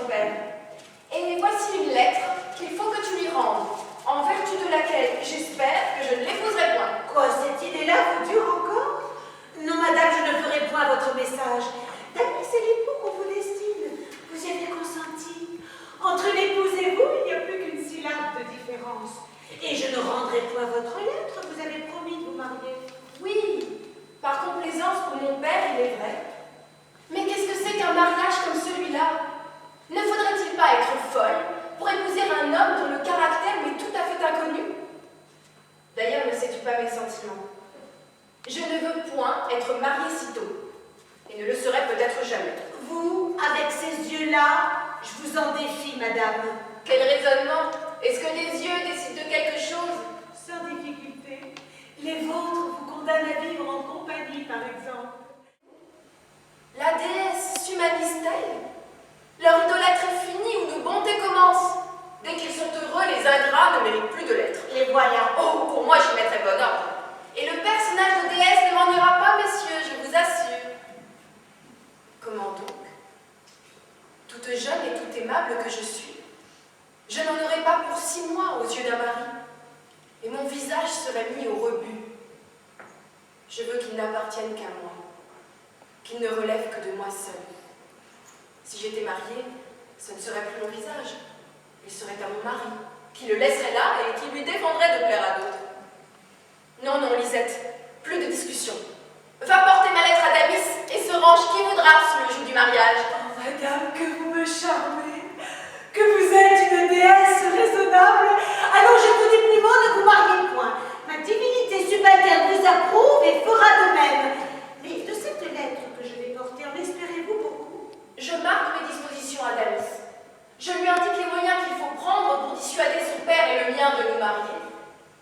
ton père. Et voici une lettre qu'il faut que tu lui rendes, en vertu de laquelle j'espère que je ne l'épouserai point. Quoi, cette idée-là vous dure encore? Non, madame, je ne ferai point votre message. Damis, c'est l'époux qu'on vous destine. Vous y avez consenti. Entre l'épouse et vous, il n'y a plus qu'une syllabe de différence. Et je ne rendrai point votre lettre. Vous avez promis de vous marier. Oui, par complaisance pour mon père, il est vrai. Mais qu'est-ce que c'est qu'un mariage comme celui-là? Ne faudrait-il pas être folle pour épouser un homme dont le caractère m'est tout à fait inconnu? D'ailleurs, ne sais-tu pas mes sentiments? Je ne veux point être mariée si tôt, et ne le serai peut-être jamais. Vous, avec ces yeux-là, je vous en défie, madame. Quel raisonnement! Est-ce que les yeux décident de quelque chose? Sans difficulté. Les vôtres vous condamnent à vivre en compagnie, par exemple. La déesse s'humanise-t-elle? Leur idolâtrie finit ou de bonté commence? Dès qu'ils sont heureux, les ingrats ne méritent plus de l'être. Les voilà. Oh, pour moi, j'y mettrai bon ordre. Et le personnage de déesse ne m'en ira pas, messieurs, je vous assure. Comment donc? Toute jeune et toute aimable que je suis, je n'en aurais pas pour 6 mois aux yeux d'un mari, et mon visage serait mis au rebut. Je veux qu'il n'appartienne qu'à moi, qu'il ne relève que de moi seule. Si j'étais mariée, ce ne serait plus mon visage, il serait à mon mari, qui le laisserait là et qui lui défendrait de plaire à d'autres. Non, non, Lisette, plus de discussion. Va porter ma lettre à Damis et se range qui voudra sous le joug du mariage. Oh, madame, que vous me charmez, que vous êtes une déesse raisonnable. Alors je vous dis plus ne vous mariez point. Ma divinité subalterne vous approuve et fera de même. Mais de cette lettre que je vais porter, en espérez-vous beaucoup? Je marque mes dispositions à Damis. Je lui indique les moyens qu'il faut prendre pour dissuader son père et le mien de nous marier.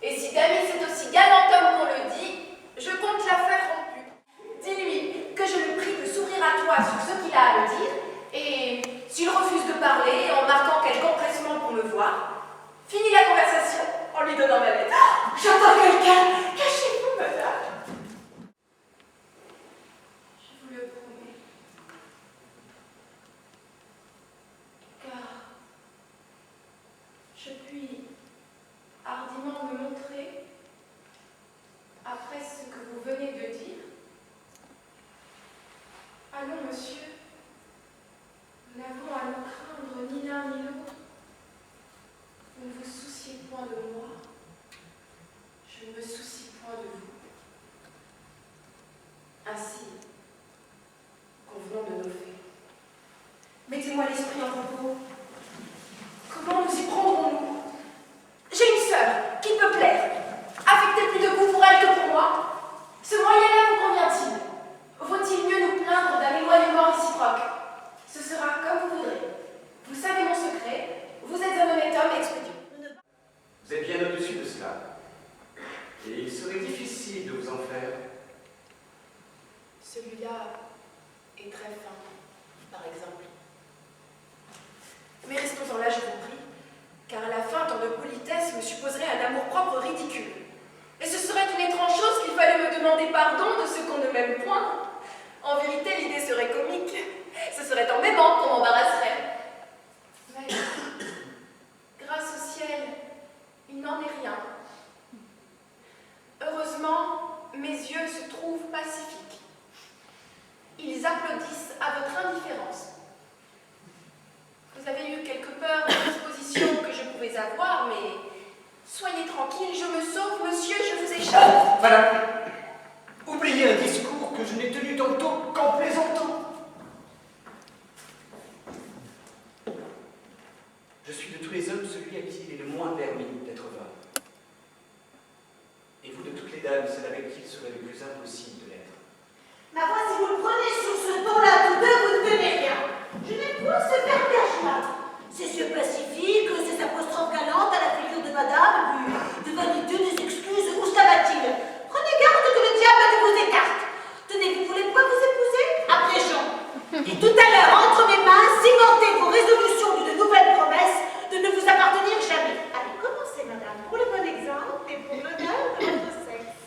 Et si Damis est aussi galant homme qu'on le dit, je compte la faire rompue. Dis-lui que je le prie de s'ouvrir à toi sur ce qu'il a à me dire, et s'il refuse de parler en marquant quelque empressement pour me voir, finis la conversation en lui donnant ma lettre. J'entends quelqu'un. Cachez-vous, madame. Je vous le promets. Car je puis hardiment me montrer après ce que vous venez de dire. Allons, monsieur, nous n'avons à nous craindre ni l'un ni l'autre. Vous ne vous souciez point de moi, je ne me soucie point de vous. Ainsi, convenons de nos faits. Mettez-moi l'esprit en repos. Comment nous y prendrons-nous? J'ai une sœur qui peut plaire. Affectez plus de goût pour elle que pour moi. Ce moyen-là vous convient-il? Vaut-il mieux nous plaindre d'un éloignement réciproque? Ce sera comme vous voudrez. Vous savez mon secret. Vous êtes un honnête homme expédieux. Vous êtes bien au-dessus de cela. Et il serait difficile de vous en faire. Celui-là est très fin, par exemple. Mais restons-en là, je vous prie, car à la fin, tant de politesse me supposerait un amour-propre ridicule. Et ce serait une étrange chose qu'il fallait me demander pardon de ce qu'on ne m'aime point. En vérité, l'idée serait comique. Ce serait en m'aimant qu'on m'embarrasserait. Mais, grâce au ciel, il n'en est rien. Heureusement, mes yeux se trouvent pacifiques. Ils applaudissent à votre indifférence. Vous avez eu quelque peur des dispositions que je pouvais avoir, mais soyez tranquille, je me sauve, monsieur, je vous échappe. Madame, oubliez un discours que je n'ai tenu tantôt qu'en plaisantant. Je suis de tous les hommes celui à qui il est le moins permis d'être vain. Et vous, de toutes les dames, celle avec qui il serait le plus impossible de l'être. Ma foi, si vous le prenez sur ce ton-là, tous deux, vous ne tenez rien. Je n'aime point ce vergage-là. Ces yeux pacifiques, ces apostrophes galantes à la figure de madame, de vanité, des excuses, où ça va-t-il? Prenez garde que le diable ne vous écarte. Tenez, vous voulez quoi vous épouser? Abrégeons. Et tout à l'heure, entre mes mains, cimentez vos résolutions d'une nouvelle promesse de ne vous appartenir jamais. Allez, commencez, madame, pour le bon exemple et pour l'honneur de votre sexe.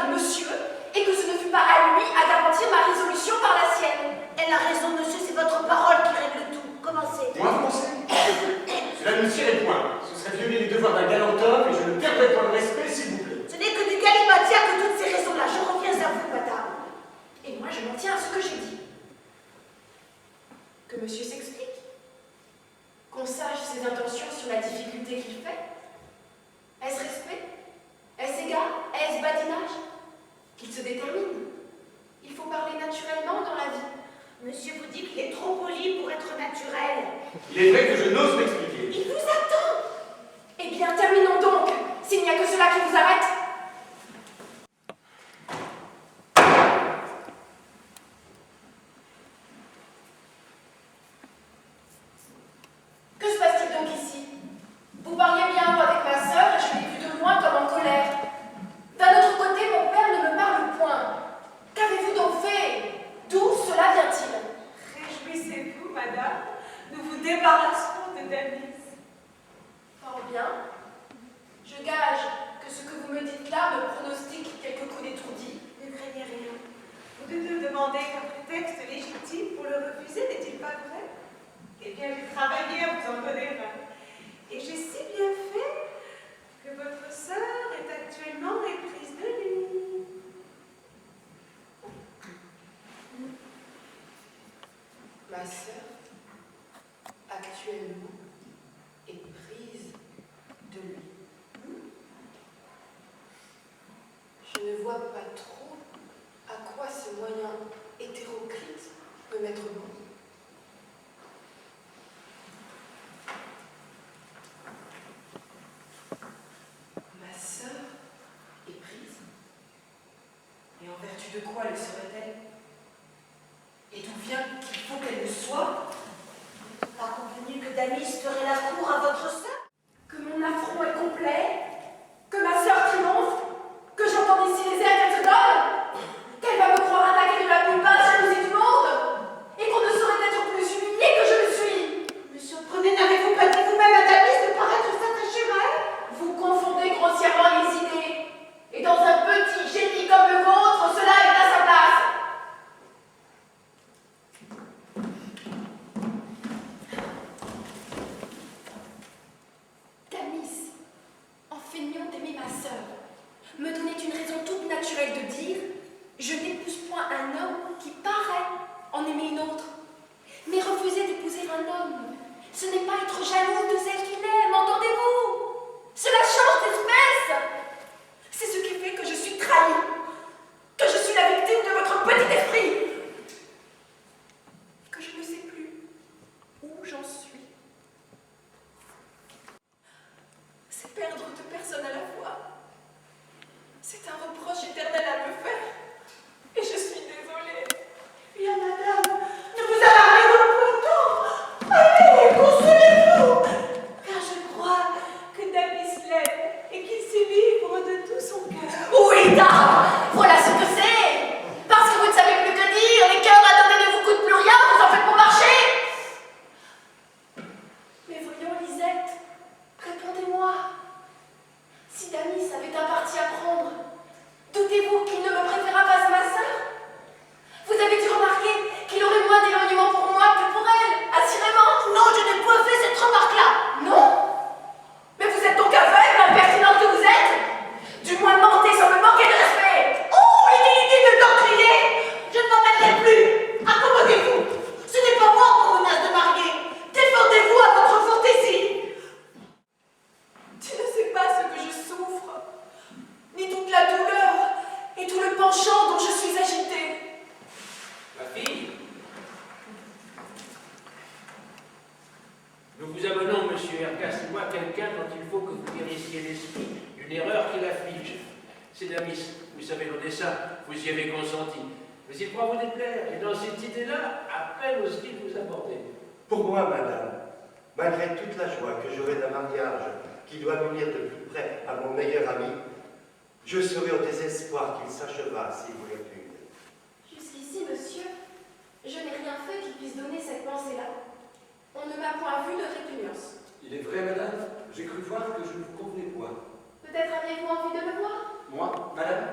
de monsieur et que ce ne fut pas à lui à garantir ma résolution par la sienne. Elle a raison, monsieur, c'est votre parole qui règle tout. Commencez. Moi, vous pensez? Cela nous tirait point. Ce serait violer les devoirs d'un galant homme et je ne perdrai pas le respect, s'il vous plaît. Ce n'est que du galimatia que toutes ces raisons-là. Je reviens à vous, madame. Et moi, je m'en tiens à ce que j'ai dit. Que monsieur s'explique. Qu'on sache ses intentions sur la difficulté qu'il fait. Est-ce respect? Est-ce égard? Est-ce badinage? Qu'il se détermine. Il faut parler naturellement dans la vie. Monsieur vous dit qu'il est trop poli pour être naturel. Il est vrai que je n'ose m'expliquer. Il vous attend. Eh bien, terminons donc, s'il n'y a que cela qui vous arrête. Que se passe-t-il donc ici? Vous parliez bien haut avec ma sœur et je l'ai vu de loin comme en colère. D'un autre côté, mon père ne me parle point. Qu'avez-vous donc fait? D'où cela vient-il? Réjouissez-vous, madame, nous vous débarrasserons de Damis. Fort bien. Je gage que ce que vous me dites là me pronostique quelques coups d'étourdi. Ne craignez rien. Vous nous demandez un prétexte légitime pour le refuser, n'est-il pas vrai? Eh bien, j'ai travaillé à vous en donner un. Et j'ai si bien fait que votre sœur est actuellement éprise de lui. Ma sœur, actuellement, est prise de lui. Je ne vois pas trop à quoi ce moyen hétéroclite peut mettre bon. Ma sœur est prise. Et en vertu de quoi le serait-elle? Et d'où vient qu'il faut qu'elle le soit? Pas convenu que Damis ferait la cour à votre sœur? Que mon affront est complet? Que ma sœur triomphe? Que j'entende ici les airs qu'elle se donne? Qu'elle va me croire attaquée de la plus basse jalousie du monde? Et qu'on ne saurait être plus humilié que je le suis? Monsieur, prenez, n'avez-vous pas dit vous-même à Damis de paraître s'attacher à elle? Vous confondez grossièrement les idées. Et dans un petit génie comme le vôtre, cela est à sa place. Damis, en feignant d'aimer ma sœur, me donnait une raison toute naturelle de dire « Je n'épouse point un homme qui paraît en aimer une autre ». Mais refuser d'épouser un homme, ce n'est pas être jaloux de celle qu'il aime, entendez-vous? Cela change d'espèce. C'est ce qui fait que je suis trahie, que je suis la victime de votre petit esprit, et que je ne sais plus où j'en suis. C'est perdre deux personnes à la fois. C'est un reproche éternel à me faire, et je suis désolée. Bien, madame, ne vous alarmez donc point tant. Allez, consolez-vous. Car je crois Que Damis l'aime et qu'il s'y livre de tout son cœur. Oui, dame, voilà ce que c'est. Parce que vous ne savez plus que dire, les cœurs à donner ne vous coûtent plus rien, vous en faites pour marcher. Mais voyons, Lisette, répondez-moi. Si Damis avait un parti à prendre, doutez-vous qu'il ne me préféra pas à ma sœur? Vous avez dû remarquer qu'il aurait moins d'éloignement pour moi que pour elle, assurément. non, je n'ai point fait cette remarque-là. Non? Mais vous êtes donc aveugle, impertinente que vous êtes? Du moins mentez sans me manquer de respect. Oh, inutile de t'encrier. Je ne m'emmènerai plus. Accommodez-vous. Ce n'est pas moi pour menace de marier. Défendez-vous à votre fantaisie. Tu ne sais pas ce que je souffre, ni toute la douleur et tout le penchant dont je suis agitée. Ma fille, nous vous amenons, monsieur Ergas et moi, quelqu'un dont il faut que vous guérissiez l'esprit d'une erreur qui l'afflige. C'est Damis, vous savez nos desseins, vous y avez consenti. Mais il croit vous déplaire, et dans cette idée-là, à peine ose-t-il vous aborder. Pour moi, madame, malgré toute la joie que j'aurai d'un mariage qui doit m'unir de plus près à mon meilleur ami, je serai au désespoir qu'il s'acheva s'il vous répugne. Jusqu'ici, monsieur, je n'ai rien fait qui puisse donner cette pensée-là. On ne m'a point vu de répugnance. Il est vrai, madame, j'ai cru voir que je ne vous convenais point. Peut-être aviez-vous envie de me voir? Moi, madame?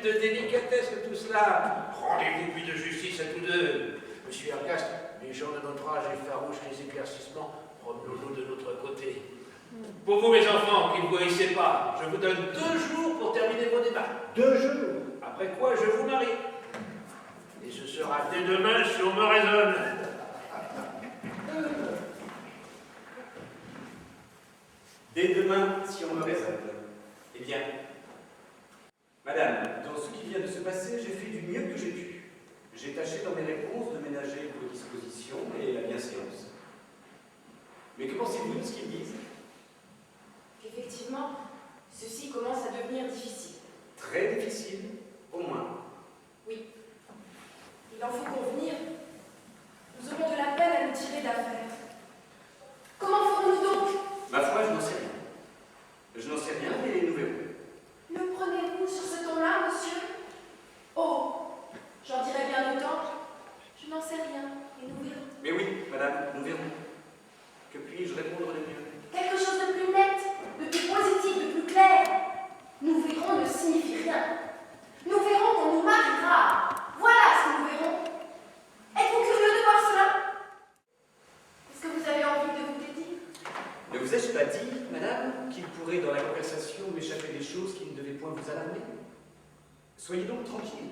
de délicatesse que tout cela. Rendez-vous puis de justice à tous deux. Monsieur Ergast, les gens de notre âge et farouches les éclaircissements, promenons-nous de notre côté. Pour vous, mes enfants, qui ne vous haïssez pas, je vous donne 2 jours pour terminer vos débats. 2 jours. Après quoi, je vous marie. Et ce sera dès demain si on me raisonne. Dès demain, si on me raisonne. Eh bien, madame, dans ce qui vient de se passer, j'ai fait du mieux que j'ai pu. J'ai tâché dans mes réponses de ménager vos dispositions et la bienséance. Mais que pensez-vous de ce qu'ils disent? Qu'effectivement, ceci commence à devenir difficile. Très difficile, au moins. Oui, il en faut convenir. Nous aurons de la peine à nous tirer d'affaire. Comment ferons-nous donc? Ma foi, je n'en sais rien. Je n'en sais rien, mais nous verrons. Me prenez-vous sur ce ton-là, monsieur? Oh, j'en dirais bien autant. Je n'en sais rien, et nous verrons. Mais oui, madame, nous verrons. Que puis-je répondre de mieux? Quelque chose de plus net, de plus positif, de plus clair. Nous verrons ne signifie rien. Nous verrons qu'on nous mariera. Voilà ce que nous verrons. Êtes-vous curieux de voir cela? Est-ce que vous avez envie de vous dédire? Ne vous ai-je pas dit, madame, qu'il pourrait dans la conversation m'échapper des choses qui ne devaient point vous alarmer? Soyez donc tranquille.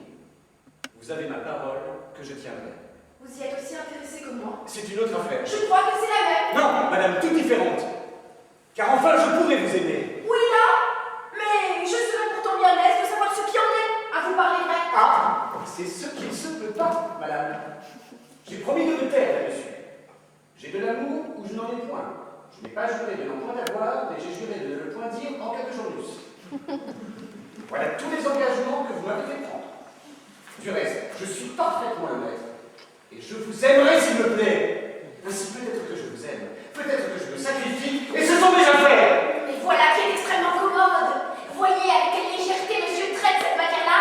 Vous avez ma parole que je tiendrai. Vous y êtes aussi intéressé que moi. C'est une autre affaire. Je crois que c'est la même. Non, madame, toute différente. Car enfin, je pourrais vous aimer. Oui, là, mais je serais pourtant bien aise de savoir ce qui en est. À vous parler vrai. Ah, c'est ce qu'il ne se peut pas, madame. J'ai promis de me taire là-dessus. J'ai de l'amour où je n'en ai point. Je n'ai pas juré de n'en point avoir, mais j'ai juré de ne le point dire en cas de journus. Voilà tous les engagements que vous m'avez fait prendre. Du reste, je suis parfaitement honnête. Et je vous aimerai s'il me plaît. Ainsi peut-être que je vous aime, peut-être que je me sacrifie, et ce sont mes affaires. Et voilà qui est extrêmement commode. Voyez avec quelle légèreté monsieur traite cette matière-là.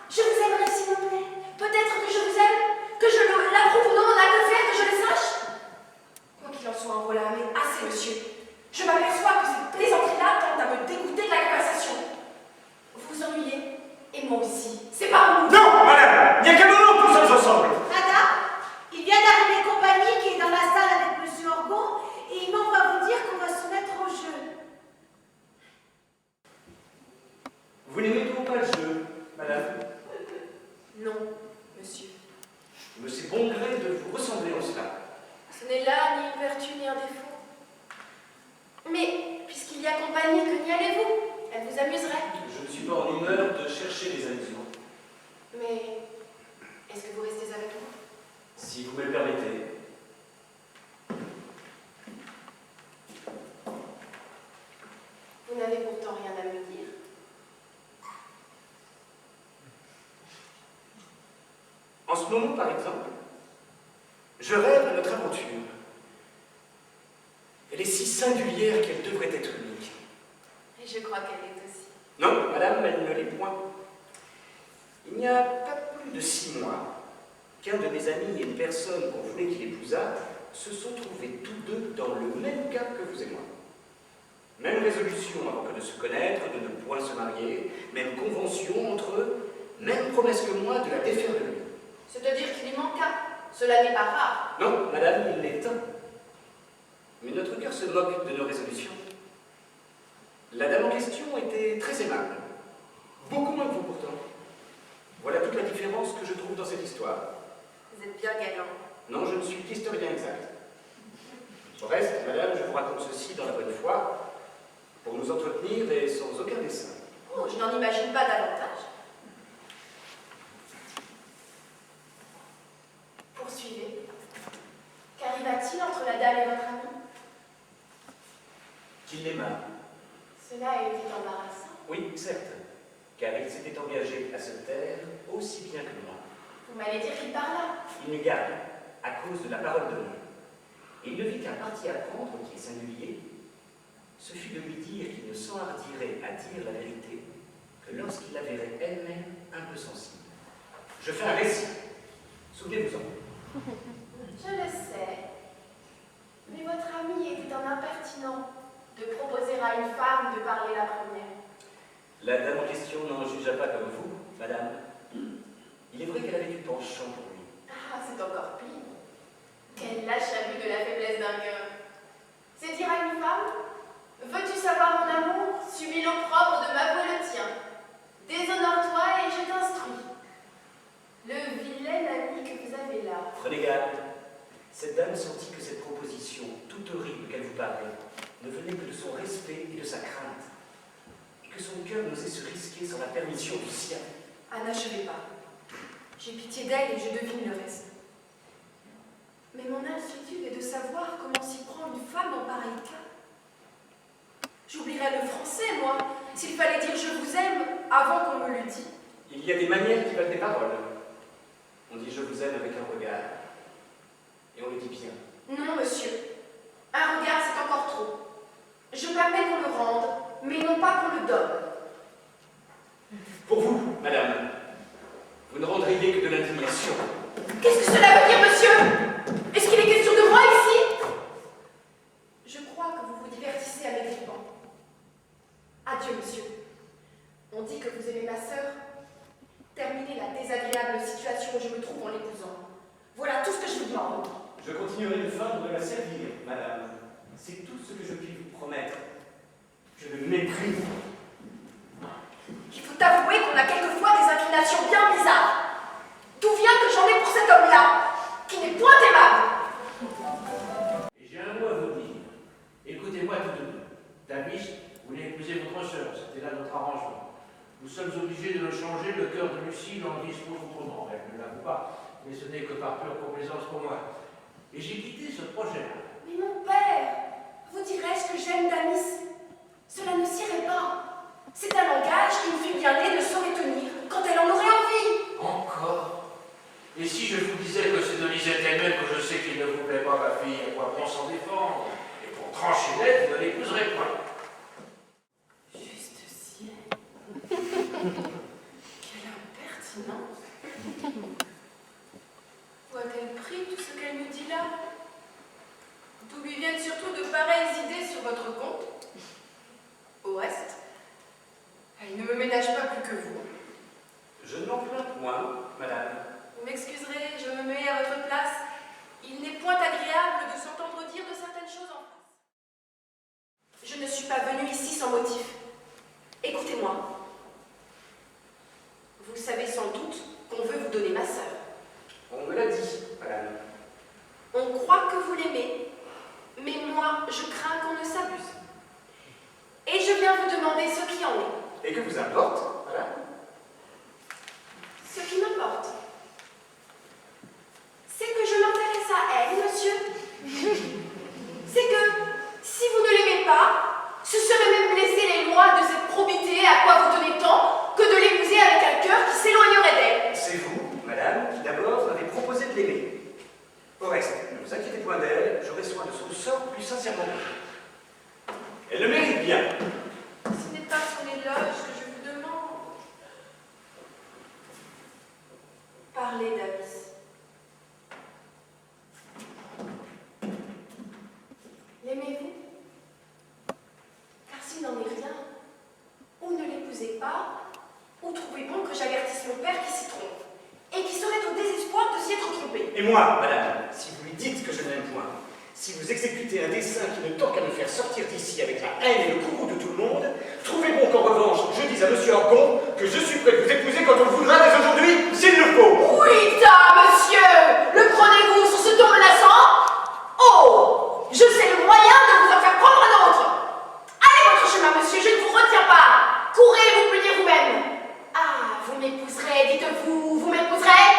Je vous aimerai s'il vous plaît. Peut-être que je vous aime, que je l'approuve ou non, n'a que faire que je le sache. Quoi qu'il en soit, en voilà, mais assez, monsieur. Je m'aperçois que cette plaisanterie-là tente à me dégoûter de la conversation. Vous vous ennuyez, et moi aussi. C'est pas vous. Non, madame, il n'y a qu'un moment que nous sommes ensemble. Madame, il vient d'arriver compagnie qui est dans la salle avec monsieur Orgon et il m'envoie vous dire qu'on va se mettre au jeu. Vous n'aimez donc pas le jeu, madame? Non, monsieur. Il me c'est bon gré de vous ressembler en cela. Ce n'est là ni une vertu ni un défaut. Mais, puisqu'il y a compagnie, que n'y allez-vous? Elle vous amuserait. Je ne suis pas en humeur de chercher des amusements. Mais, est-ce que vous restez avec moi? Si vous me le permettez. Vous n'avez pourtant rien à me dire. En ce moment, par exemple, je rêve à notre aventure. Elle est si singulière qu'elle devrait être unique. Et je crois qu'elle est aussi. Non, madame, elle ne l'est point. Il n'y a pas plus de 6 mois qu'un de mes amis et une personne qu'on voulait qu'il épousât se sont trouvés tous deux dans le même cas que vous et moi. Même résolution avant que de se connaître, de ne point se marier, même convention entre eux, même promesse que moi de la défaire de lui. C'est-à-dire qu'il y manqua. Cela n'est pas rare. Non, madame, il l'est un. Mais notre cœur se moque de nos résolutions. La dame en question était très aimable. Beaucoup moins que vous pourtant. Voilà toute la différence que je trouve dans cette histoire. Vous êtes bien galant. Non, je ne suis qu'historien exact. Au reste, madame, je vous raconte ceci dans la bonne foi, pour nous entretenir et sans aucun dessein. Oh, je n'en imagine pas davantage. Poursuivez. Qu'arriva-t-il entre la dame et votre ami? Qu'il l'aima. Cela a été embarrassant. Oui, certes, car il s'était engagé à se taire aussi bien que moi. Vous m'allez dire qu'il parla. Il me garde, à cause de la parole donnée. Il ne vit qu'un parti à prendre qui est singulier. Ce fut de lui dire qu'il ne s'enhardirait à dire la vérité que lorsqu'il la verrait elle-même un peu sensible. Je fais un récit. Souvenez-vous-en. Je le sais. Mais votre ami était un impertinent de proposer à une femme de parler la première. La dame en question n'en jugea pas comme vous, Madame, il est vrai qu'elle avait du penchant pour lui. Ah, c'est encore pire. Quel lâche abus de la faiblesse d'un cœur. C'est dire à une femme, veux-tu savoir mon amour, subis l'opprobre de m'avouer le tien. Déshonore-toi et je t'instruis. Le vilain ami que vous avez là. Prenez garde. Cette dame sentit que cette proposition, toute horrible qu'elle vous parlait, ne venait que de son respect et de sa crainte, et que son cœur n'osait se risquer sans la permission du sien. Ah, n'achevez pas. J'ai pitié d'elle et je devine le reste. Mais mon inquiétude est de savoir comment s'y prend une femme en pareil cas. J'oublierais le français, moi, s'il fallait dire je vous aime avant qu'on me le dise. Il y a des manières qui valent des paroles. On dit je vous aime avec un regard, et on le dit bien. Non, monsieur. Un regard, c'est encore trop. Je permets qu'on le rende, mais non pas qu'on le donne. Pour vous, madame, vous ne rendriez que de l'indignation. Qu'est-ce que cela veut dire, monsieur? Est-ce qu'il est question de moi ici? Je crois que vous vous divertissez à mes dépens. Adieu, monsieur. On dit que vous aimez ma sœur. Terminez la désagréable situation où je me trouve en l'épousant. Voilà tout ce que je vous demande. Je continuerai de feindre de la servir, madame. C'est tout ce que je puis vous promettre. Je le méprise. Il faut avouer qu'on a quelquefois des inclinations bien bizarres. D'où vient que j'en ai pour cet homme-là, qui n'est point aimable? Et j'ai un mot à vous dire. Écoutez-moi tous deux. Damis voulait épouser votre sœur, c'était là notre arrangement. Nous sommes obligés de le changer, le cœur de Lucie l'en dispose autrement. Elle ne l'avoue pas, mais ce n'est que par pure complaisance pour moi. Et j'ai quitté ce projet-là. Mais mon père, vous dirais-je que j'aime Damis? Cela ne s'irait pas. C'est un langage qu'une fille bien née ne saurait tenir quand elle en aurait envie. Encore? Et si je vous disais que c'est de Lisette elle-même que je sais qu'il ne vous plaît pas, ma fille, à quoi bon s'en défendre? Et pour trancher net, vous ne l'épouserez point. Juste ciel. Quelle impertinence. Où a-t-elle pris tout ce qu'elle me dit là? D'où lui viennent surtout de pareilles idées sur votre compte? Au reste, elle ne me ménage pas plus que vous. Je n'en plains point, madame. Vous m'excuserez, je me mets à votre place. Il n'est point agréable de s'entendre dire de certaines choses en face. Je ne suis pas venue ici sans motif. Écoutez-moi. Vous savez sans doute qu'on veut vous donner ma sœur. On me l'a dit, madame. On croit que vous l'aimez, mais moi, je crains qu'on ne s'abuse. Et je viens vous demander ce qui en est. Et que vous importe, madame? Ce qui m'importe, c'est que je m'intéresse à elle, monsieur. C'est que, si vous ne l'aimez pas, ce serait même blesser les lois de cette probité à quoi vous tenez tant que de l'épouser avec un cœur qui s'éloignerait d'elle. C'est vous, madame, qui d'abord m'avez proposé de l'aimer. Au reste, ne vous inquiétez point d'elle, j'aurai soin de son sort plus sincèrement. Elle le mérite bien. Ce n'est pas son éloge que je vous demande. Parlez, Davis. L'aimez-vous? Car s'il n'en est rien, ou ne l'épousez pas, ou trouvez bon que j'avertisse mon père qui s'y trompe, et qui serait au désespoir de s'y être trompé. Et moi, madame, si vous lui dites que je n'aime point, si vous exécutez un dessein qui ne tend qu'à me faire sortir d'ici avec la haine et le courroux de tout le monde, trouvez bon qu'en revanche, je dise à monsieur Orgon que je suis prêt de vous épouser quand on le voudra dès aujourd'hui, s'il le faut. Oui, ça, monsieur! Le prenez-vous sur ce ton menaçant? Oh! Je sais le moyen de vous en faire prendre un autre! Allez votre chemin, monsieur, je ne vous retiens pas! Courez vous punir vous-même! Ah, vous m'épouserez, dites-vous, vous m'épouserez?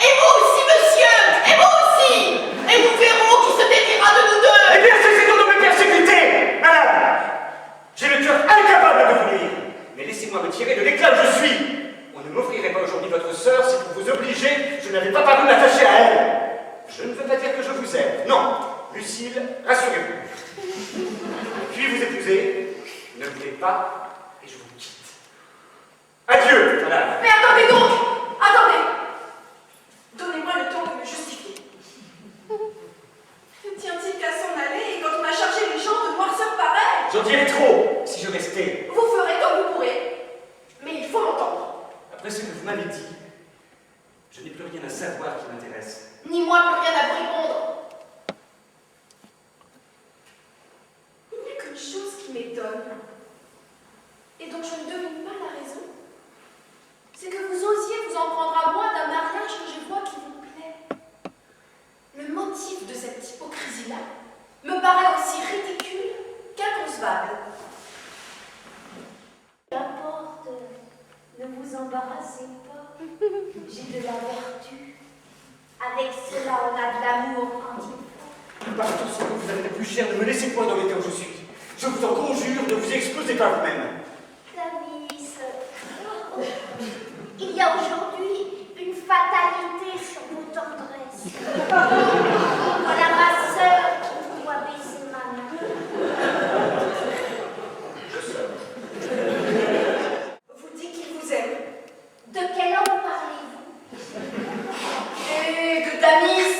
Et vous aussi, monsieur! Et vous aussi! Et nous verrons qui se défiera de nous deux! Eh bien, cessez-donc de me persécuter, madame! J'ai le cœur incapable de vous nuire, mais laissez-moi me tirer de l'éclat où je suis. On ne m'offrirait pas aujourd'hui votre sœur si pour vous obliger, je n'avais pas paru m'attacher à elle. Je ne veux pas dire que je vous aime, non. Lucille, rassurez-vous. Puis vous épouser, ne voulez pas, et je vous quitte. Adieu, madame. Mais attendez donc! Attendez! Donnez-moi le temps de me justifier. Tient-il qu'à s'en aller et quand on a chargé les gens de noirceur pareille? J'en dirais trop, si je restais. Vous ferez comme vous pourrez, mais il faut m'entendre. Après Après ce que vous m'avez dit, je n'ai plus rien à savoir qui m'intéresse. Ni moi plus rien à vous répondre. Il n'y a qu'une chose qui m'étonne, et dont je ne devine pas la raison, c'est que vous osiez vous en prendre à moi d'un mariage que je vois qui vous plaît. Le motif de cette hypocrisie-là me paraît aussi ridicule qu'inconcevable. N'importe, ne vous embarrassez pas. J'ai de la vertu. Avec cela, on a de l'amour quand il faut. Par tout ce que vous avez de plus cher, ne me laissez point dans l'état où je suis. Je vous en conjure, ne vous exposez pas vous-même. Damis, il y a aujourd'hui une fatalité sur vos tendresses. Voilà ma sœur qui vous voit baiser ma main. Je sors. Vous dites qu'il vous aime. De quel homme parlez-vous? Et que Damis,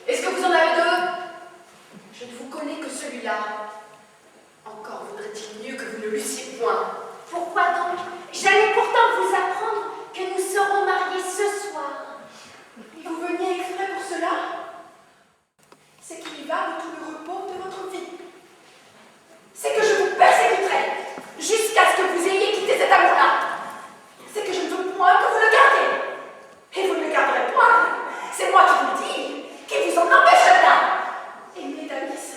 est-ce que vous en avez deux? Je ne vous connais que celui-là. Encore vaudrait-il mieux que vous ne l'eussiez point. Pourquoi donc? J'allais pourtant vous apprendre que nous serons mariés ce soir. Vous veniez exprès pour cela? C'est qu'il y va de tout le repos de votre vie. C'est que je vous persécuterai jusqu'à ce que vous ayez quitté cet amour-là. C'est que je ne veux point que vous le gardiez. Et vous ne le garderez point. C'est moi qui vous le dis, qui vous en empêcherai là. Aimez Damis.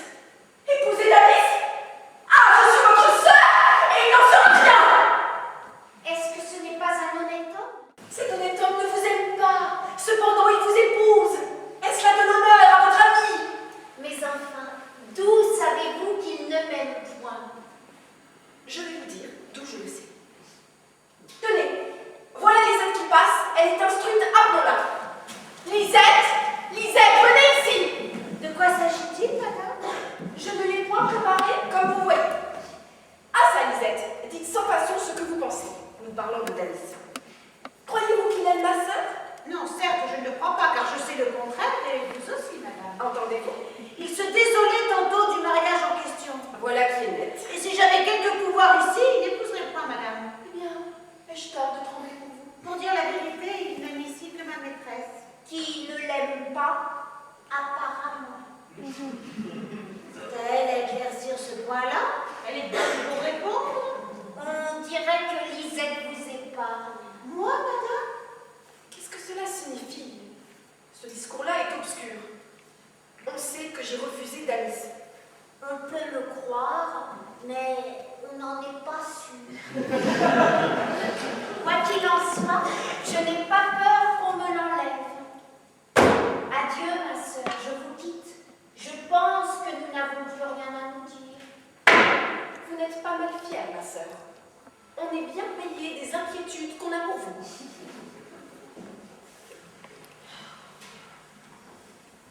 Épousez Damis. Ah, je suis votre sœur et il n'en sera rien. Est-ce que ce n'est pas un honnête homme? Cet honnête homme ne vous aime pas. Cependant, il vous épouse. Est-ce là de l'honneur à votre ami? Mais enfin, d'où savez-vous qu'il ne m'aime point? Je vais vous dire d'où je le sais. Tenez, voilà Lisette qui passe. Elle est instruite, appelons-la. Lisette! Lisette, venez ici! De quoi s'agit-il, madame? Je ne l'ai point préparée comme vous voyez. Ah ça, Lisette, dites sans passion ce que vous pensez. Nous parlons de Damis. Croyez-vous qu'il aime ma sœur? Non, certes, je ne le crois pas, car je sais le contraire, et vous aussi, madame. Entendez-vous? Il se désolait tantôt du mariage en question. Voilà qui est net. Et si j'avais quelque pouvoir ici, il n'épouserait point, madame. Eh bien, ai-je tort de trembler pour vous? Pour dire la vérité, il n'aime ici que ma maîtresse. Qui ne l'aime pas, apparemment. C'est à elle à éclaircir ce point-là. Elle est bonne pour répondre. On dirait que Lisette vous épargne. Moi, madame? Qu'est-ce que cela signifie? Ce discours-là est obscur. On sait que j'ai refusé Damis. On peut le croire, mais on n'en est pas sûr. Quoi qu'il en soit, je n'ai pas peur qu'on me l'enlève. Adieu, ma sœur, je vous quitte. Je pense que nous n'avons plus rien à nous dire. Vous n'êtes pas mal fière, ma sœur. On est bien payé des inquiétudes qu'on a pour vous.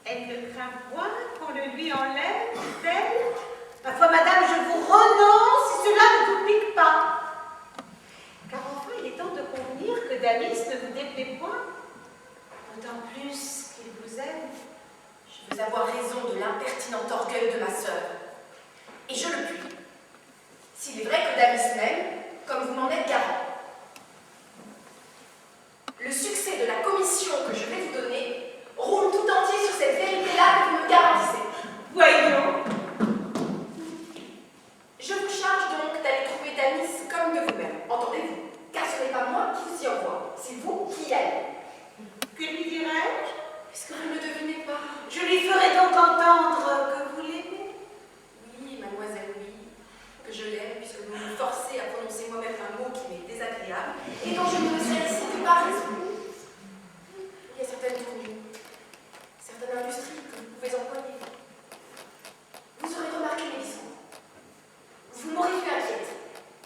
Elle ne craint point qu'on le lui enlève, dit-elle. Ma foi, madame, je vous renonce si cela ne vous pique pas. Car enfin, il est temps de convenir que Damis ne vous déplaît point. D'autant plus qu'il vous aime. Je veux avoir raison de l'impertinent orgueil de ma sœur. Et je le puis. S'il est vrai que Damis m'aime, comme vous m'en êtes garant. Le succès de la commission que je vais vous donner roule tout entier sur cette vérité-là que vous me garantissez. Voyons. Je vous charge donc d'aller trouver Damis comme de vous-même, entendez-vous? Car ce n'est pas moi qui vous y envoie, c'est vous qui y allez. Que lui dirais-je? Puisque vous ne le devinez pas. Je lui ferai donc entendre que vous l'aimez. Oui, mademoiselle, oui, que je l'aime, puisque vous me forcez à prononcer moi-même un mot qui m'est désagréable, et dont je ne me sers ici que par raison. Il y a certaines tournures, certaines industries que vous pouvez employer. Vous aurez remarqué mes discours. Vous m'aurez vu inquiète.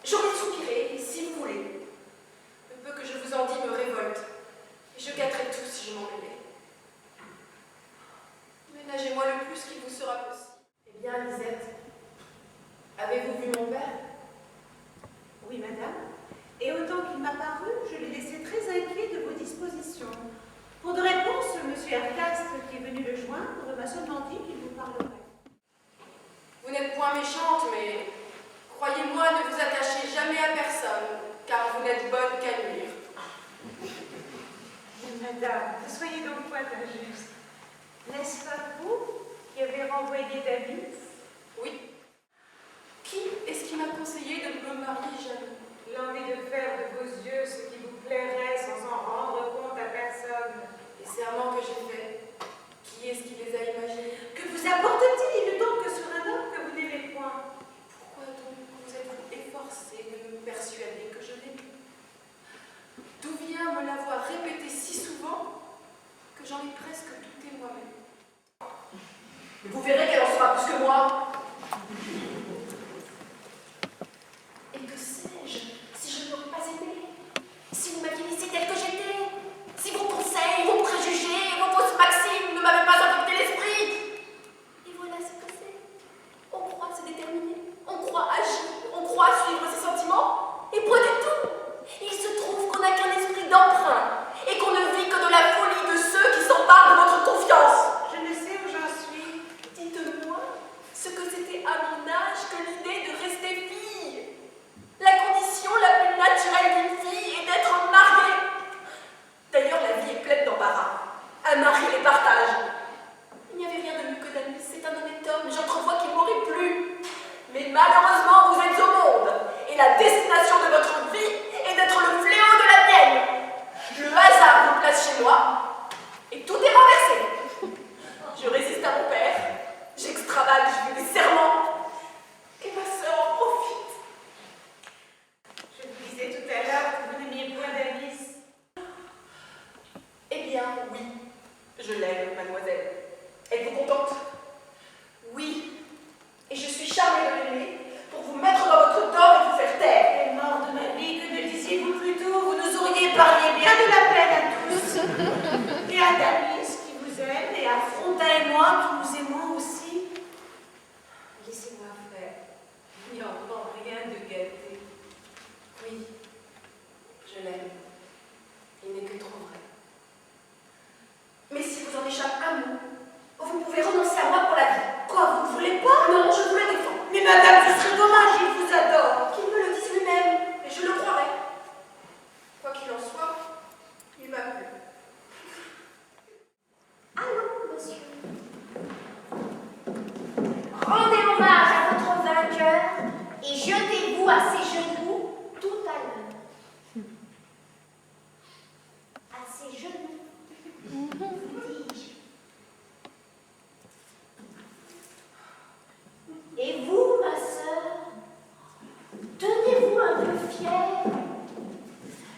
J'aurais soupiré, si vous voulez. Le peu que je vous en dis me révolte, et je gâterai tout si je m'en mêlais. Ménagez-moi le plus qu'il vous sera possible. Eh bien, Lisette, avez-vous vu mon père? Oui, madame. Et autant qu'il m'a paru, je l'ai laissé très inquiet de vos dispositions. Pour de réponse, M. Ercastre, qui est venu le joindre, m'a seulement dit qu'il vous parlerait. Vous n'êtes point méchante, mais croyez-moi, ne vous attachez jamais à personne, car vous n'êtes bonne qu'à nuire. Madame, ne soyez donc point injuste. N'est-ce pas vous qui avez renvoyé David? Oui. Qui est-ce qui m'a conseillé de me marier jamais? L'envie de faire de vos yeux ce qui vous plairait sans en rendre compte à personne. Les serments que j'ai faits, qui est-ce qui les a imaginés? Que vous apporte-t-il donc que sur un homme que vous n'aimez point? Pourquoi donc vous êtes-vous efforcé de me persuader que je l'aime? D'où vient me l'avoir répété si souvent que j'en ai presque douté moi-même? Mais vous verrez qu'elle en saura plus que moi. Et que sais-je si je ne l'aurais pas aimée? Si vous m'aviez laissée telle que j'étais? Si vos conseils, vos préjugés, vos fausses maximes ne m'avaient pas affecté l'esprit? Et voilà ce que c'est. On croit se déterminer, on croit agir, on croit suivre ses sentiments, et point du tout. Il se trouve qu'on n'a qu'un esprit d'emprunt, et qu'on ne vit que de la folie de ceux qui s'emparent de votre confiance. Je ne sais où j'en suis. Dites-moi ce que c'était à mon âge que l'idée de rester fille. La condition la plus naturelle d'une fille est d'être mariée. D'ailleurs, la vie est pleine d'embarras. Un mari les partage. Il n'y avait rien de mieux que Damis, c'est un honnête homme, j'entrevois qu'il m'aurait plu. Mais malheureusement, vous êtes au monde, et la destination de votre vie est d'être le fléau de la mienne. Le hasard vous place chez moi, et tout est renversé. Je résiste à mon père, j'extravage, je fais des serments, et ma sœur en profite. Je vous disais tout à l'heure que vous n'aimiez point Davis. Eh bien, oui, je l'aime, mademoiselle. Êtes-vous contente? Oui, et je suis charmée de l'aimer pour vous mettre dans votre tort et vous faire taire. Elle est morte de ma vie, que ne disiez-vous plus tôt? Vous nous auriez épargné bien de la peine à tous. Et à Damis qui vous aime, et à Frontin et moi qui nous aimons aussi. Laissez-moi faire. Il n'y a encore rien de gâté. Oui, je l'aime. Il n'est que trop vrai. Mais si vous en échappe un mot, vous pouvez renoncer à moi pour la vie. Quoi, vous ne voulez pas? Non, je vous le défends. Mais madame, ce serait dommage, il vous adore. Qu'il me le dise lui-même, et je le croirai. Quoi qu'il en soit, il m'a plu. Allons, monsieur. Rendez hommage à votre vainqueur et jetez-vous à ses genoux tout à l'heure. À ses genoux, vous dis-je. Et vous, ma sœur, tenez-vous un peu fière.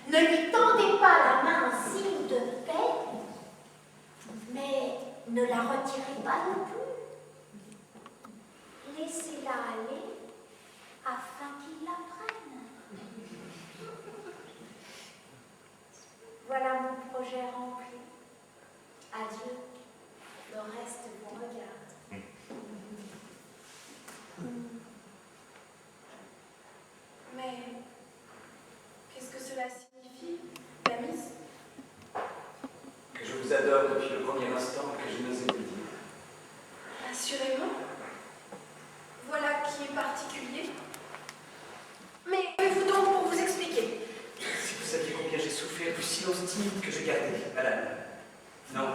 Ne lui tendez pas la main en signe de paix, mais ne la retirez pas non plus. Laissez-la aller afin qu'il la prenne. Voilà mon projet rempli. Adieu, le reste vous regarde. Mais qu'est-ce que cela signifie, Damis? Que je vous adore depuis le premier instant et que je n'osais vous dire. Assurément. Voilà qui est particulier. Mais avez-vous donc pour vous expliquer? Si vous saviez combien j'ai souffert du silence timide que j'ai gardé, madame. Non.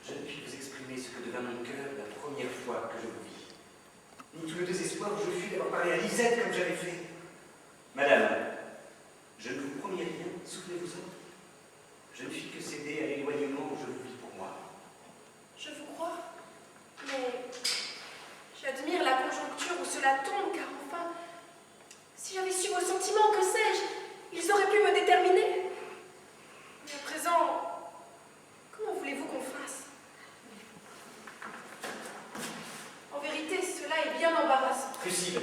Je ne puis vous exprimer ce que devint mon cœur la première fois que je vous vis. Ni tout le désespoir où je fus d'avoir parlé à Lisette comme j'avais fait. Madame, je ne vous promets rien, souvenez-vous-en. Je ne fis que céder à l'éloignement où je vous vis pour moi. Je vous crois. Mais j'admire la conjoncture où cela tombe, car enfin, si j'avais su vos sentiments, que sais-je, ils auraient pu me déterminer. Mais à présent, comment voulez-vous qu'on fasse? En vérité, cela est bien embarrassant. Lucille,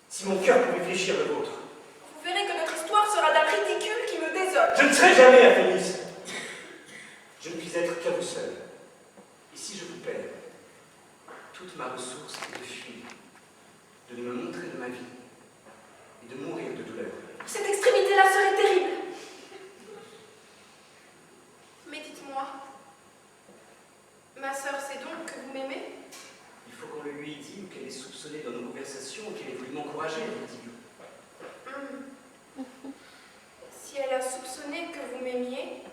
si mon cœur pouvait fléchir le vôtre. Vous verrez que notre histoire sera d'un ridicule qui me désole. Je ne serai jamais à Félice. Je ne puis être qu'à vous seul. Et si je vous perds, toute ma ressource est de fuir, de me montrer de ma vie et de mourir de douleur. Cette extrémité-là serait terrible. Mais dites-moi, ma sœur sait donc que vous m'aimez? Il faut qu'on le lui dise ou qu'elle est soupçonnée dans nos conversations et qu'elle ait voulu m'encourager, dit-il. Si elle a soupçonné que vous m'aimiez,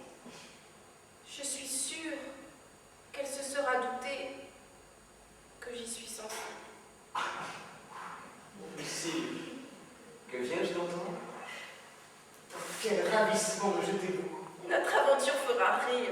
Quel ravissement me jetez-vous. Notre aventure fera rire.